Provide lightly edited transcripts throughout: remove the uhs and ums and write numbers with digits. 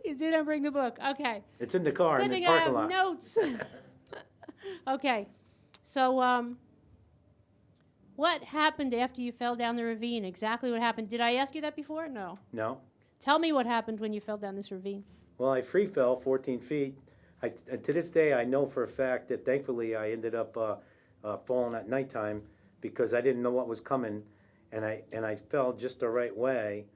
You didn't bring the book. Okay. It's in the car Good in the thing I parking have lot. notes. Okay. So, what happened after you fell down the ravine? Exactly what happened? Did I ask you that before? No. No. Tell me what happened when you fell down this ravine. Well, I free fell 14 feet. To this day, I know for a fact that thankfully I ended up falling at nighttime because I didn't know what was coming, and I fell just the right way.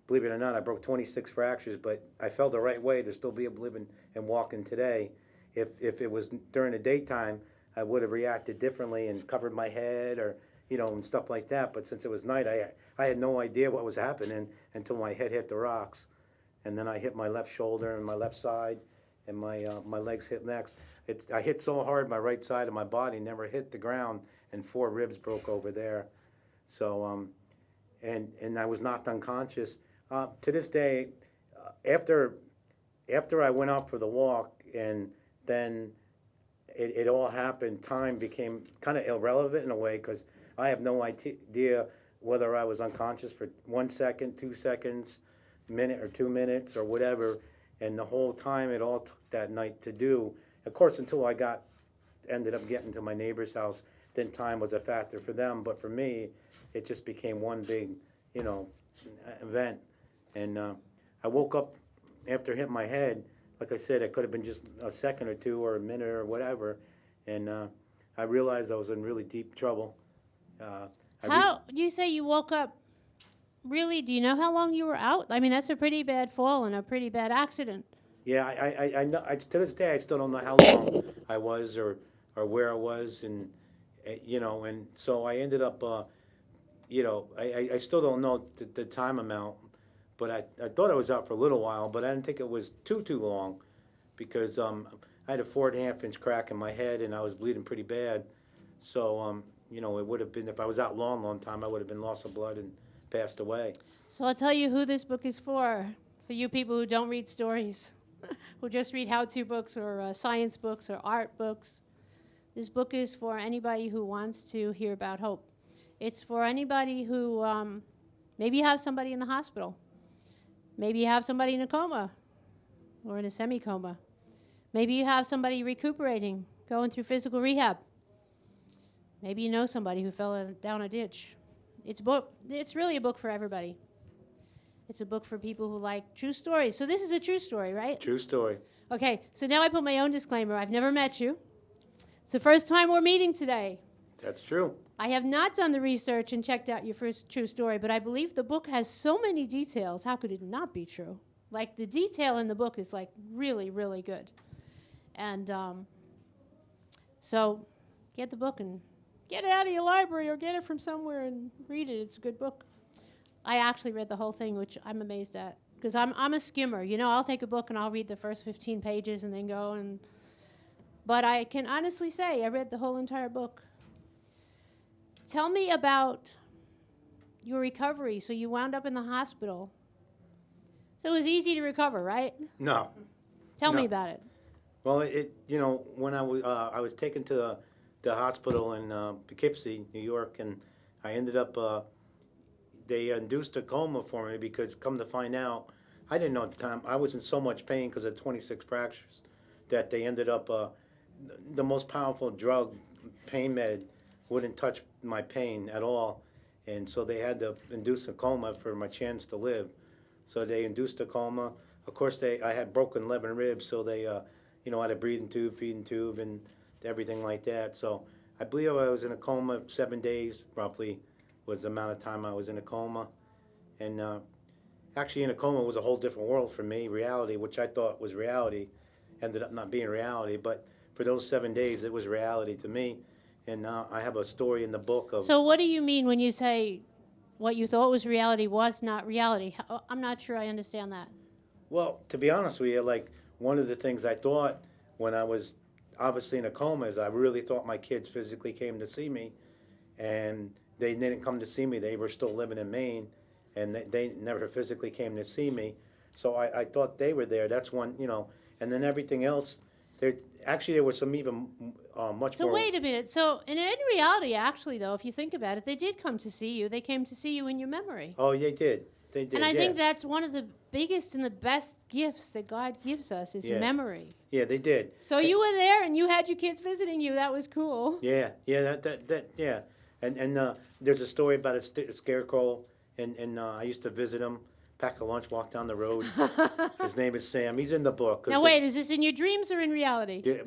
Believe it or not, I broke 26 fractures, but I fell the right way to still be able to live and walk in today. If it was during the daytime, I would have reacted differently and covered my head or and stuff like that. But since it was night, I had no idea what was happening until my head hit the rocks, and then I hit my left shoulder and my left side, and my legs hit next. I hit so hard, my right side of my body never hit the ground, and 4 ribs broke over there. So and I was knocked unconscious. To this day, after I went out for the walk, and then it all happened, time became kind of irrelevant in a way because I have no idea whether I was unconscious for 1 second, 2 seconds, minute or 2 minutes or whatever. And the whole time it all took that night to do. Of course, until I ended up getting to my neighbor's house, then time was a factor for them. But for me, it just became one big, event. And I woke up after hitting my head. Like I said, it could have been just a second or two or a minute or whatever. And I realized I was in really deep trouble. How you say you woke up? Really? Do you know how long you were out? I mean, that's a pretty bad fall and a pretty bad accident. Yeah, I know. To this day, I still don't know how long I was or where I was, and and so I ended up, I still don't know the time amount, but I thought I was out for a little while, but I didn't think it was too long, because I had a 4.5 inch crack in my head and I was bleeding pretty bad, so it would have been, if I was out long time, I would have been loss of blood and passed away. So I'll tell you who this book is for you people who don't read stories, who just read how-to books or science books or art books. This book is for anybody who wants to hear about hope. It's for anybody who, maybe you have somebody in the hospital. Maybe you have somebody in a coma or in a semi-coma. Maybe you have somebody recuperating, going through physical rehab. Maybe you know somebody who fell down a ditch. It's really a book for everybody. It's a book for people who like true stories. So this is a true story, right? True story. Okay, so now I put my own disclaimer. I've never met you. It's the first time we're meeting today. That's true. I have not done the research and checked out your first true story, but I believe the book has so many details. How could it not be true? Like, the detail in the book is, like, really, really good. And so get the book and get it out of your library or get it from somewhere and read it. It's a good book. I actually read the whole thing, which I'm amazed at, because I'm a skimmer. I'll take a book and I'll read the first 15 pages and then go and... But I can honestly say I read the whole entire book. Tell me about your recovery. So you wound up in the hospital. So it was easy to recover, right? No. Tell No. me about it. Well, when I was taken to the hospital in Poughkeepsie, New York, and I ended up, they induced a coma for me because, come to find out, I didn't know at the time, I was in so much pain because of 26 fractures that they ended up, the most powerful drug, pain med, wouldn't touch my pain at all. And so they had to induce a coma for my chance to live. So they induced a coma. Of course, I had broken 11 ribs, so they, had a breathing tube, feeding tube, and everything like that. So I believe I was in a coma 7 days, roughly, was the amount of time I was in a coma. And actually in a coma was a whole different world for me. Reality, which I thought was reality, ended up not being reality. But for those 7 days, it was reality to me. And I have a story in the book of... So what do you mean when you say what you thought was reality was not reality? I'm not sure I understand that. Well, to be honest with you, like, one of the things I thought when I was obviously in a coma is I really thought my kids physically came to see me, and they didn't come to see me. They were still living in Maine, and they never physically came to see me. So I thought they were there. That's one, and then everything else, there was some even much more... So wait a minute. So in reality, actually, though, if you think about it, they did come to see you. They came to see you in your memory. Oh, they did. They did. And I yeah. think that's one of the biggest and the best gifts that God gives us is Yeah. memory. Yeah, they did. So you were there and you had your kids visiting you. That was cool. Yeah, yeah, yeah. And there's a story about a scarecrow, and I used to visit him, pack a lunch, walk down the road. His name is Sam. He's in the book. 'Cause Now wait, is this in your dreams or in reality?